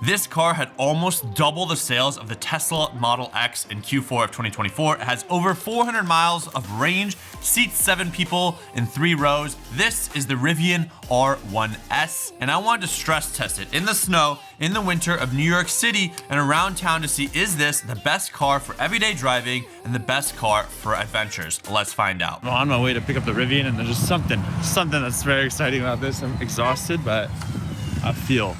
This car had almost double the sales of the Tesla Model X in Q4 of 2024. It has over 400 miles of range, seats 7 people in 3 rows. This is the Rivian R1S, and I wanted to stress test it in the snow, in the winter of New York City and around town to see, is this the best car for everyday driving and the best car for adventures? Let's find out. I'm on my way to pick up the Rivian, and there's just something that's very exciting about this. I'm exhausted, but I feel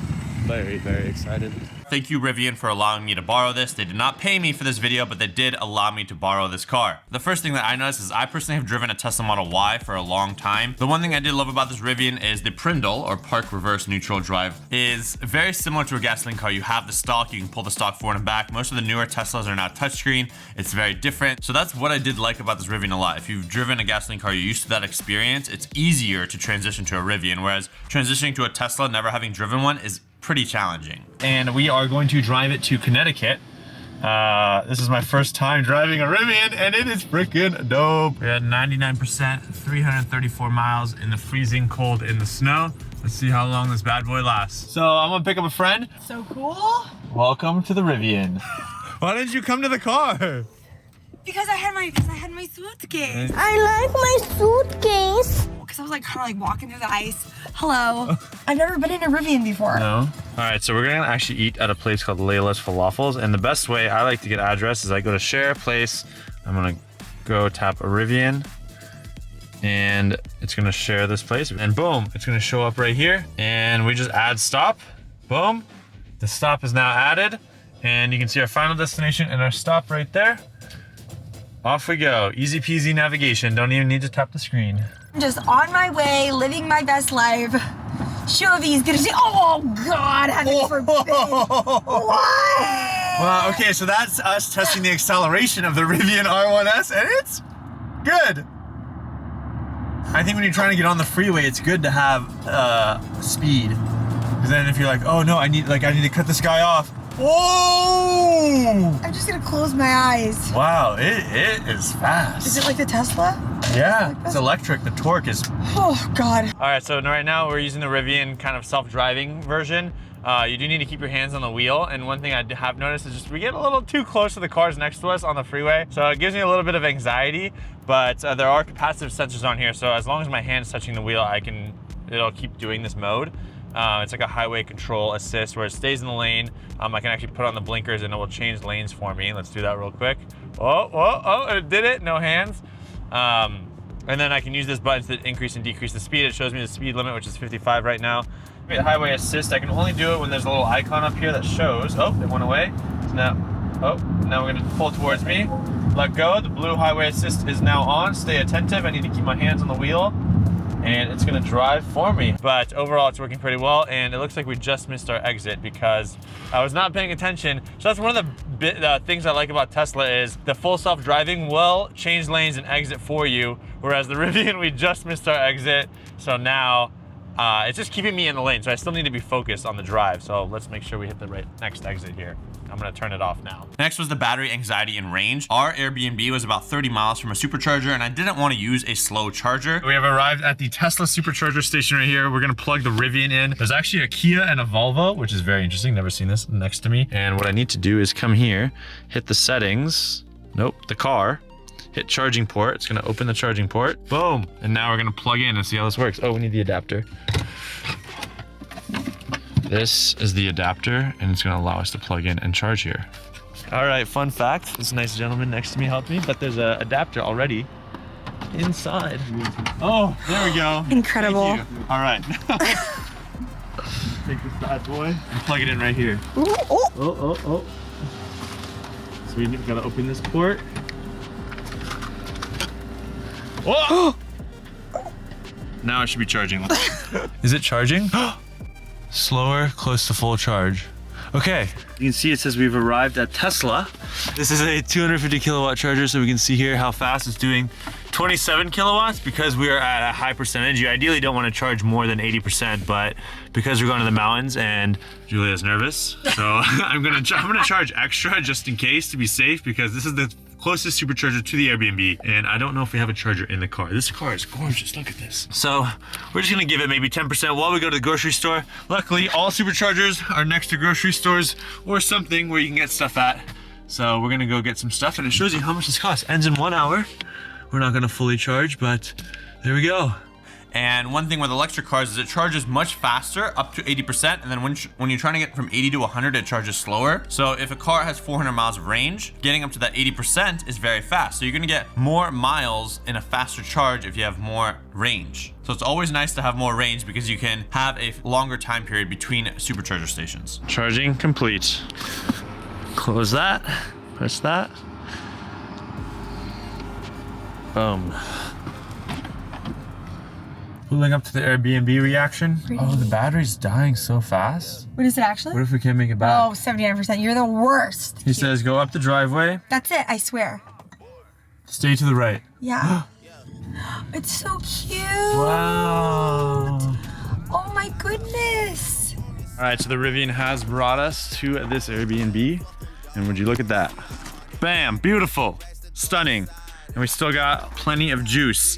very, very excited. Thank you, Rivian, for allowing me to borrow this. They did not pay me for this video, but they did allow me to borrow this car. The first thing that I noticed is I personally have driven a Tesla Model Y for a long time. The one thing I did love about this Rivian is the Prindle, or park reverse neutral drive, is very similar to a gasoline car. You have the stalk, you can pull the stalk forward and back. Most of the newer Teslas are now touchscreen. It's very different. So that's what I did like about this Rivian a lot. If you've driven a gasoline car, you're used to that experience. It's easier to transition to a Rivian, whereas transitioning to a Tesla, never having driven one, is pretty challenging. And we are going to drive it to Connecticut. This is my first time driving a Rivian, and it is freaking dope. We're at 99%, 334 miles in the freezing cold in the snow. Let's see how long this bad boy lasts. So I'm gonna pick up a friend. So cool. Welcome to the Rivian. Why didn't you come to the car? Because I had my suitcase. I like my suitcase. Because I was like kind of like walking through the ice. Hello. I've never been in a Rivian before. No. All right, so we're gonna actually eat at a place called Layla's Falafels, and the best way I like to get address is I go to share a place. I'm gonna go tap a Rivian, and it's gonna share this place, and boom, it's gonna show up right here, and we just add stop. Boom, the stop is now added, and you can see our final destination and our stop right there. Off we go. Easy peasy navigation. Don't even need to tap the screen. I'm just on my way, living my best life. Shervin's gonna say, oh God, heaven forbid. What? Well, okay, so that's us testing the acceleration of the Rivian R1S, and it's good. I think when you're trying to get on the freeway, it's good to have speed. Because then if you're like, oh no, I need to cut this guy off. Whoa! I'm just gonna close my eyes. Wow, it is fast. Is it like the Tesla? Yeah, it's electric. The torque is... Oh God. All right, so right now we're using the Rivian kind of self-driving version. You do need to keep your hands on the wheel, and one thing I have noticed is just we get a little too close to the cars next to us on the freeway, so it gives me a little bit of anxiety, but there are capacitive sensors on here, so as long as my hand's touching the wheel, it'll keep doing this mode. It's like a highway control assist where it stays in the lane. I can actually put on the blinkers and it will change lanes for me. Let's do that real quick. Oh, it did it, no hands. And then I can use this button to increase and decrease the speed. It shows me the speed limit, which is 55 right now. Highway assist, I can only do it when there's a little icon up here that shows, oh, it went away. So now we're gonna pull towards me. Let go, the blue highway assist is now on. Stay attentive, I need to keep my hands on the wheel, and it's gonna drive for me. But overall, it's working pretty well, and it looks like we just missed our exit because I was not paying attention. So that's one of the things I like about Tesla is the full self-driving will change lanes and exit for you, whereas the Rivian, we just missed our exit. So now it's just keeping me in the lane, so I still need to be focused on the drive. So let's make sure we hit the next exit here. I'm gonna turn it off now. Next was the battery anxiety and range. Our Airbnb was about 30 miles from a supercharger, and I didn't want to use a slow charger. We have arrived at the Tesla supercharger station right here. We're gonna plug the Rivian in. There's actually a Kia and a Volvo, which is very interesting. Never seen this next to me. And what I need to do is come here, hit the settings. Nope, the car. Hit charging port. It's gonna open the charging port. Boom. And now we're gonna plug in and see how this works. Oh, we need the adapter. This is the adapter, and it's gonna allow us to plug in and charge here. All right, fun fact. This nice gentleman next to me helped me, but there's an adapter already inside. Oh, there we go. Incredible. Thank you. All right. Take this bad boy and plug it in right here. Ooh, oh. Oh. So we gotta open this port. Oh! Now it should be charging. Is it charging? Slower, close to full charge. Okay, you can see it says we've arrived at Tesla. This is a 250 kilowatt charger, so we can see here how fast it's doing. 27 kilowatts because we are at a high percentage. You ideally don't want to charge more than 80%, but because we're going to the mountains and Julia's nervous, so I'm gonna charge extra just in case to be safe, because this is the closest supercharger to the Airbnb, and I don't know if we have a charger in the car. This car is gorgeous, look at this. So we're just gonna give it maybe 10% while we go to the grocery store. Luckily, all superchargers are next to grocery stores or something where you can get stuff at. So we're gonna go get some stuff, and it shows you how much this costs. Ends in 1 hour. We're not gonna fully charge, but there we go. And one thing with electric cars is it charges much faster, up to 80%, and then when you're trying to get from 80 to 100, it charges slower. So if a car has 400 miles of range, getting up to that 80% is very fast. So you're gonna get more miles in a faster charge if you have more range. So it's always nice to have more range because you can have a longer time period between supercharger stations. Charging complete. Close that, push that. Boom. Pulling up to the Airbnb reaction. Oh, the battery's dying so fast. What is it actually? What if we can't make it back? Oh, 79%. You're the worst. He says go up the driveway. That's it, I swear. Stay to the right. Yeah. It's so cute. Wow. Oh my goodness. All right, so the Rivian has brought us to this Airbnb. And would you look at that? Bam, beautiful, stunning. And we still got plenty of juice.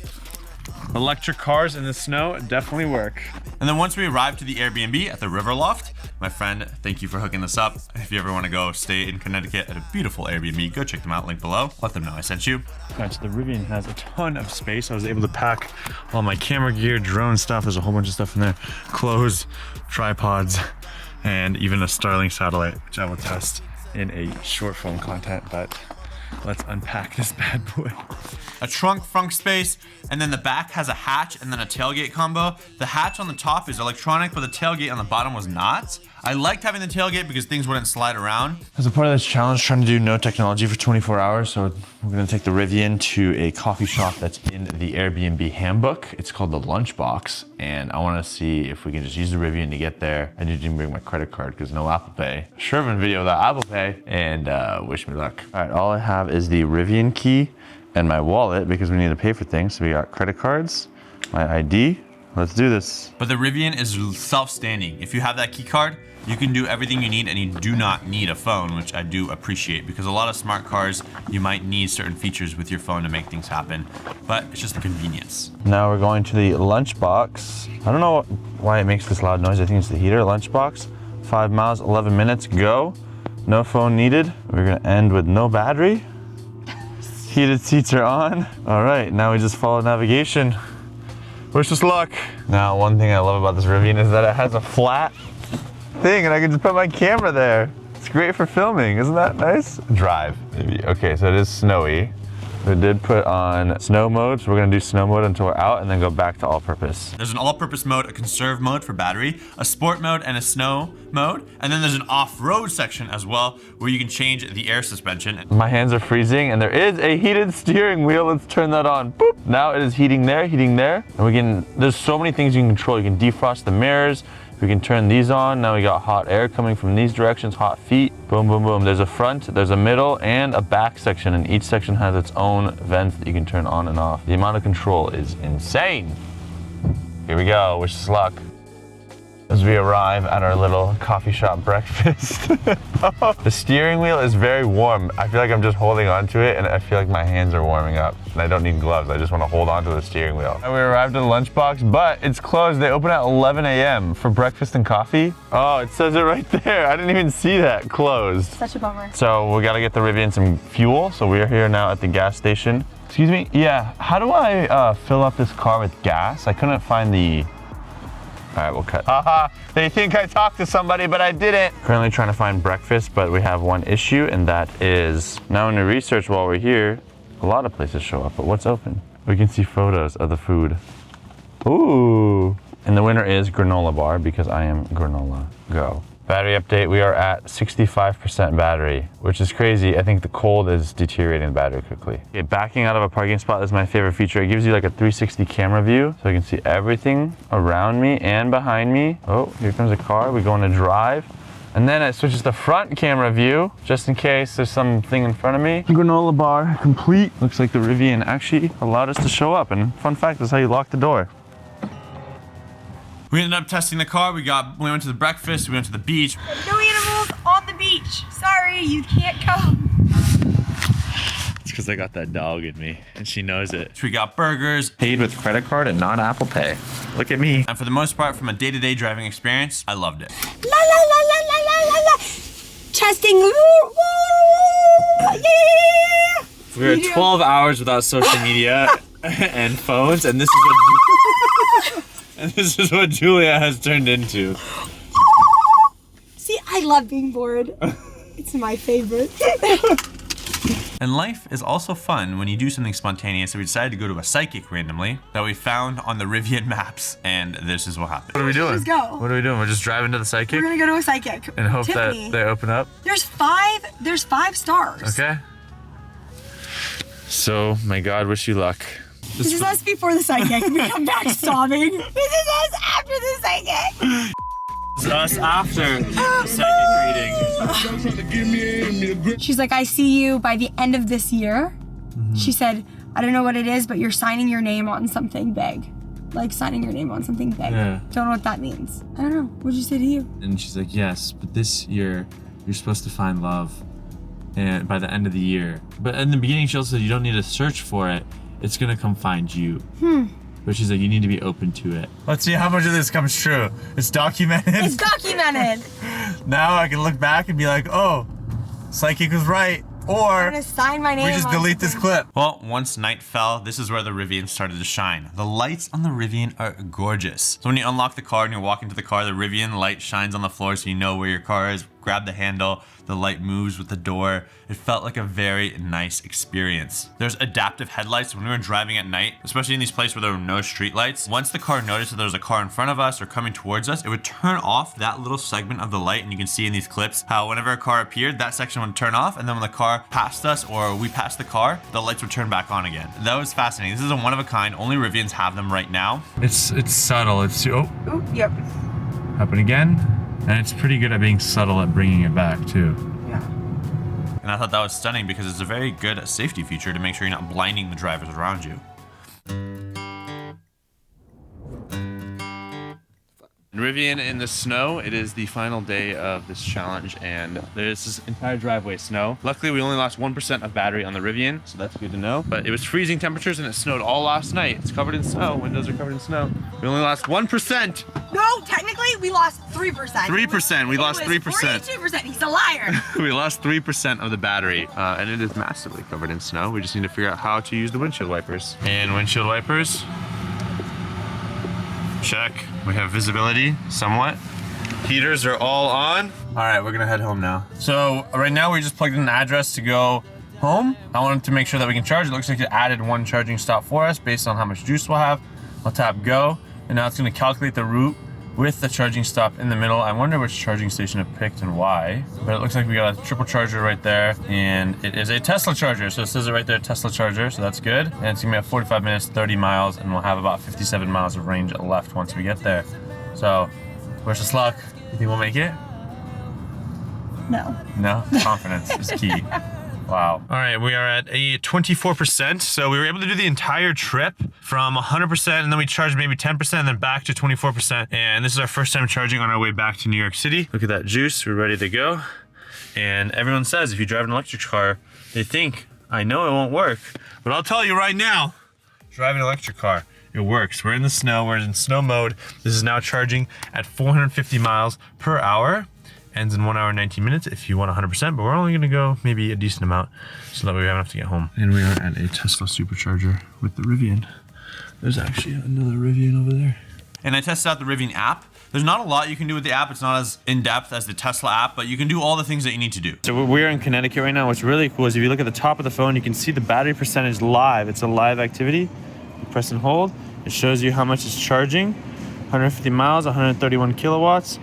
Electric cars in the snow definitely work. And then once we arrived to the Airbnb at the River Loft, my friend, thank you for hooking this up. If you ever want to go stay in Connecticut at a beautiful Airbnb, go check them out, link below. Let them know I sent you. All right, so the Rivian has a ton of space. I was able to pack all my camera gear, drone stuff. There's a whole bunch of stuff in there. Clothes, tripods, and even a Starlink satellite, which I will test in a short film content, but let's unpack this bad boy. A trunk space, and then the back has a hatch and then a tailgate combo. The hatch on the top is electronic, but the tailgate on the bottom was not. I liked having the tailgate because things wouldn't slide around. As a part of this challenge, trying to do no technology for 24 hours, so we're gonna take the Rivian to a coffee shop that's in the Airbnb handbook. It's called the Lunchbox, and I wanna see if we can just use the Rivian to get there. I need to bring my credit card because no Apple Pay. Shervin video without Apple Pay, and wish me luck. All right, all I have is the Rivian key and my wallet because we need to pay for things. So we got credit cards, my ID. Let's do this. But the Rivian is self-standing. If you have that key card, you can do everything you need and you do not need a phone, which I do appreciate because a lot of smart cars, you might need certain features with your phone to make things happen, but it's just a convenience. Now we're going to the Lunchbox. I don't know why it makes this loud noise. I think it's the heater. Lunchbox, 5 miles, 11 minutes, go. No phone needed. We're gonna end with no battery. Heated seats are on. All right, now we just follow navigation. Wish us luck. Now, one thing I love about this Rivian is that it has a flat thing and I can just put my camera there. It's great for filming, isn't that nice? Drive, maybe. Okay, so it is snowy. We did put on snow mode, so we're gonna do snow mode until we're out and then go back to all-purpose. There's an all-purpose mode, a conserve mode for battery, a sport mode, and a snow mode. And then there's an off-road section as well, where you can change the air suspension. My hands are freezing and there is a heated steering wheel. Let's turn that on. Boop. Now it is heating there. And there's so many things you can control. You can defrost the mirrors. We can turn these on. Now we got hot air coming from these directions, hot feet. Boom, boom, boom. There's a front, there's a middle, and a back section, and each section has its own vents that you can turn on and off. The amount of control is insane. Here we go, wish us luck. As we arrive at our little coffee shop breakfast. The steering wheel is very warm. I feel like I'm just holding onto it and I feel like my hands are warming up. And I don't need gloves, I just want to hold onto the steering wheel. And we arrived at the Lunchbox, but it's closed. They open at 11 a.m. for breakfast and coffee. Oh, it says it right there. I didn't even see that, closed. Such a bummer. So we gotta get the Rivian some fuel. So we are here now at the gas station. Excuse me, yeah, how do I fill up this car with gas? I couldn't find the... All right, we'll cut. Haha, they think I talked to somebody, but I didn't. Currently trying to find breakfast, but we have one issue, and that is, now when we research while we're here, a lot of places show up, but what's open? We can see photos of the food. Ooh. And the winner is granola bar, because I am granola. Go. Battery update, we are at 65% battery, which is crazy. I think the cold is deteriorating the battery quickly. Okay, backing out of a parking spot is my favorite feature. It gives you like a 360 camera view, so I can see everything around me and behind me. Oh, here comes a car, we go on a drive. And then it switches to front camera view, just in case there's something in front of me. Granola bar, complete. Looks like the Rivian actually allowed us to show up, and fun fact, that's how you lock the door. We ended up testing the car. We went to the breakfast. We went to the beach. No animals on the beach. Sorry, you can't come. Let's because I got that dog in me, and she knows it. We got burgers. Paid with credit card and not Apple Pay. Look at me. And for the most part, from a day-to-day driving experience, I loved it. La la la la la la la la. Testing. Yeah. We were 12 hours without social media and phones, and this is what Julia has turned into. See, I love being bored. It's my favorite. And life is also fun when you do something spontaneous. So we decided to go to a psychic randomly that we found on the Rivian maps, and this is what happened. What are we doing? Let's go. What are we doing? We're just driving to the psychic? We're gonna go to a psychic. And hope Tiffany, that they open up? There's five stars. Okay. So, my God, wish you luck. This is us before the psychic. We come back sobbing. This is us after the psychic. This is us after the psychic reading. She's like, I see you by the end of this year. She said, I don't know what it is, but you're signing your name on something big. Like signing your name on something big. Yeah. Don't know what that means. I don't know. What'd you say to you? And she's like, yes, but this year, you're supposed to find love. And by the end of the year. But in the beginning, she also said you don't need to search for it. It's gonna come find you. But she's like, you need to be open to it. Let's see how much of this comes true. It's documented. It's documented. Now I can look back and be like, oh, psychic was right. Or I'm gonna sign my name. we just on delete this something. clip. Well, once night fell, this is where the Rivian started to shine. The lights on the Rivian are gorgeous. So when you unlock the car and you're walking to the car, the Rivian light shines on the floor so you know where your car is. Grab the handle, the light moves with the door. It felt like a very nice experience. There's adaptive headlights when we were driving at night, especially in these places where there were no street lights. Once the car noticed that there was a car in front of us or coming towards us, it would turn off that little segment of the light, and you can see in these clips how whenever a car appeared, that section would turn off, and then when the car passed us or we passed the car, the lights would turn back on again. That was fascinating. This is a one of a kind. Only Rivians have them right now. It's subtle. It's Ooh, yep. happen again. And it's pretty good at being subtle at bringing it back too. Yeah. And I thought that was stunning because it's a very good safety feature to make sure you're not blinding the drivers around you. Rivian in the snow. It is the final day of this challenge, and there's this entire driveway snow. Luckily, we only lost 1% of battery on the Rivian, so that's good to know. But it was freezing temperatures and it snowed all last night. It's covered in snow. Windows are covered in snow. We only lost 1%. No, technically we lost 3%. 3%. We lost 3%. 42%. He's a liar. We lost 3% of the battery, and it is massively covered in snow. We just need to figure out how to use the windshield wipers. And windshield wipers. Check. We have visibility somewhat. Heaters are all on. All right, we're gonna head home now. So right now we just plugged in an address to go home. I wanted to make sure that we can charge. It looks like it added one charging stop for us based on how much juice we'll have. I'll tap go, and now it's gonna calculate the route with the charging stop in the middle. I wonder which charging station it picked and why, but it looks like we got a triple charger right there, and it is a Tesla charger. So it says it right there, Tesla charger, so that's good. And it's gonna be at 45 minutes, 30 miles, and we'll have about 57 miles of range left once we get there. So, wish us luck. You think we'll make it? No. No? Confidence is key. Wow. All right, we are at a 24%. So we were able to do the entire trip from 100%, and then we charged maybe 10%, and then back to 24%. And this is our first time charging on our way back to New York City. Look at that juice, we're ready to go. And everyone says if you drive an electric car, they think, I know it won't work, but I'll tell you right now, driving an electric car, it works. We're in the snow, we're in snow mode. This is now charging at 450 miles per hour. Ends in 1 hour and 19 minutes if you want 100%, but we're only gonna go maybe a decent amount so that way we have enough to get home. And we are at a Tesla Supercharger with the Rivian. There's actually another Rivian over there. And I tested out the Rivian app. There's not a lot you can do with the app. It's not as in-depth as the Tesla app, but you can do all the things that you need to do. So we're in Connecticut right now. What's really cool is if you look at the top of the phone, you can see the battery percentage live. It's a live activity. You press and hold. It shows you how much it's charging. 150 miles, 131 kilowatts.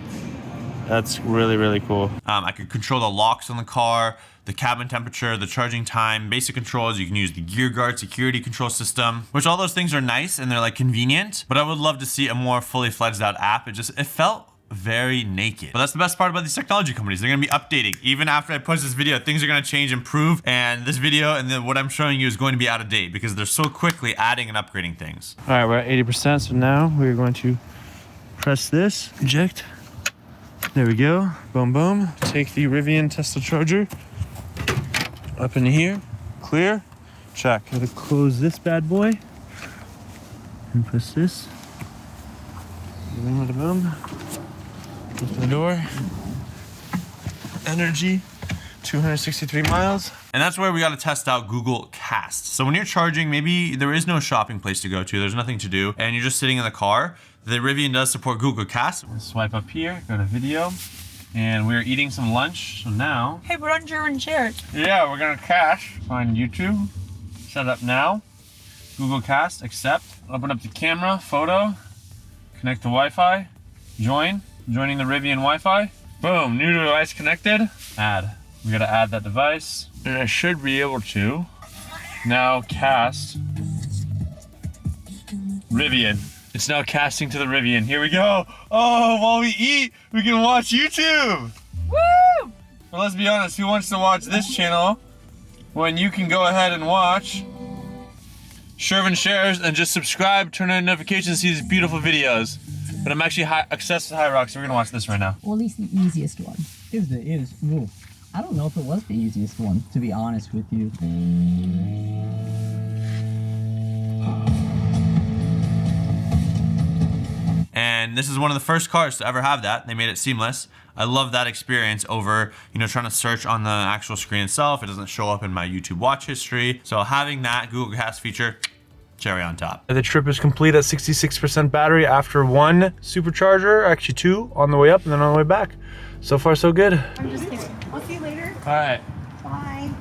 That's really, really cool. I could control the locks on the car, the cabin temperature, the charging time, basic controls. You can use the gear guard security control system, which all those things are nice and they're like convenient, but I would love to see a more fully fledged out app. It felt very naked. But that's the best part about these technology companies. They're gonna be updating. Even after I post this video, things are gonna change, improve, and this video and then what I'm showing you is going to be out of date because they're so quickly adding and upgrading things. All right, we're at 80%, so now we're going to press this, eject. There we go, boom, boom. Take the Rivian Tesla charger up in here, clear. Check. Gotta close this bad boy and push this. Boom, boom. Open the door. Energy, 263 miles. And that's where we got to test out Google Cast. So when you're charging, maybe there is no shopping place to go to, there's nothing to do, and you're just sitting in the car, the Rivian does support Google Cast. Swipe up here, go to video, and we're eating some lunch, so now... Hey, we're on Shervin shares. Yeah, we're gonna cache, find YouTube, set up now, Google Cast, accept, open up the camera, photo, connect to Wi-Fi, joining the Rivian Wi-Fi, boom, new device connected, add. We gotta add that device, and I should be able to now cast Rivian. It's now casting to the Rivian. Here we go. Oh, while we eat, we can watch YouTube. Woo! But let's be honest, who wants to watch this channel when you can go ahead and watch Shervin Shares and just subscribe, turn on notifications, see these beautiful videos. But I'm actually access to High Rock, so we're gonna watch this right now. Well, at least the easiest one. Ooh, I don't know if it was the easiest one, to be honest with you. And this is one of the first cars to ever have that. They made it seamless. I love that experience over, trying to search on the actual screen itself. It doesn't show up in my YouTube watch history. So having that Google Cast feature, cherry on top. The trip is complete at 66% battery after one supercharger, actually two on the way up and then on the way back. So far, so good. I'm just kidding. I'll see you later. All right. Bye.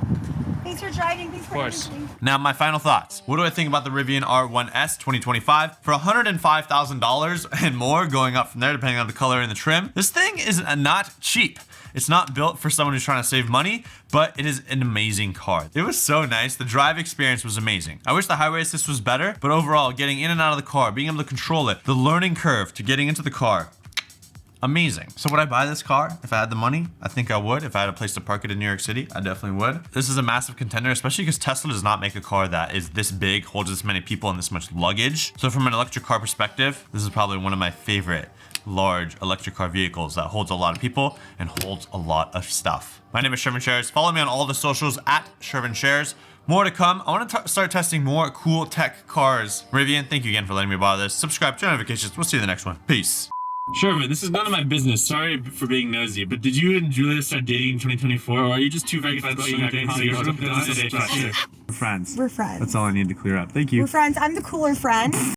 Thanks for driving. Thanks for everything. Now, my final thoughts. What do I think about the Rivian R1S 2025? For $105,000 and more, going up from there depending on the color and the trim, this thing is not cheap. It's not built for someone who's trying to save money, but it is an amazing car. It was so nice. The drive experience was amazing. I wish the highway assist was better, but overall, getting in and out of the car, being able to control it, the learning curve to getting into the car, amazing. So would I buy this car if I had the money? I think I would. If I had a place to park it in New York City, I definitely would. This is a massive contender, especially because Tesla does not make a car that is this big, holds this many people and this much luggage. So from an electric car perspective, this is probably one of my favorite large electric car vehicles that holds a lot of people and holds a lot of stuff. My name is Shervin Shares. Follow me on all the socials at Shervin Shares. More to come. I want to start testing more cool tech cars. Rivian, thank you again for letting me borrow this. Subscribe, turn on notifications. We'll see you in the next one. Peace. Shervin, this is none of my business. Sorry for being nosy, but did you and Julia start dating in 2024, or are you just too very excited about We're friends. We're friends. That's all I need to clear up. Thank you. We're friends. I'm the cooler friend.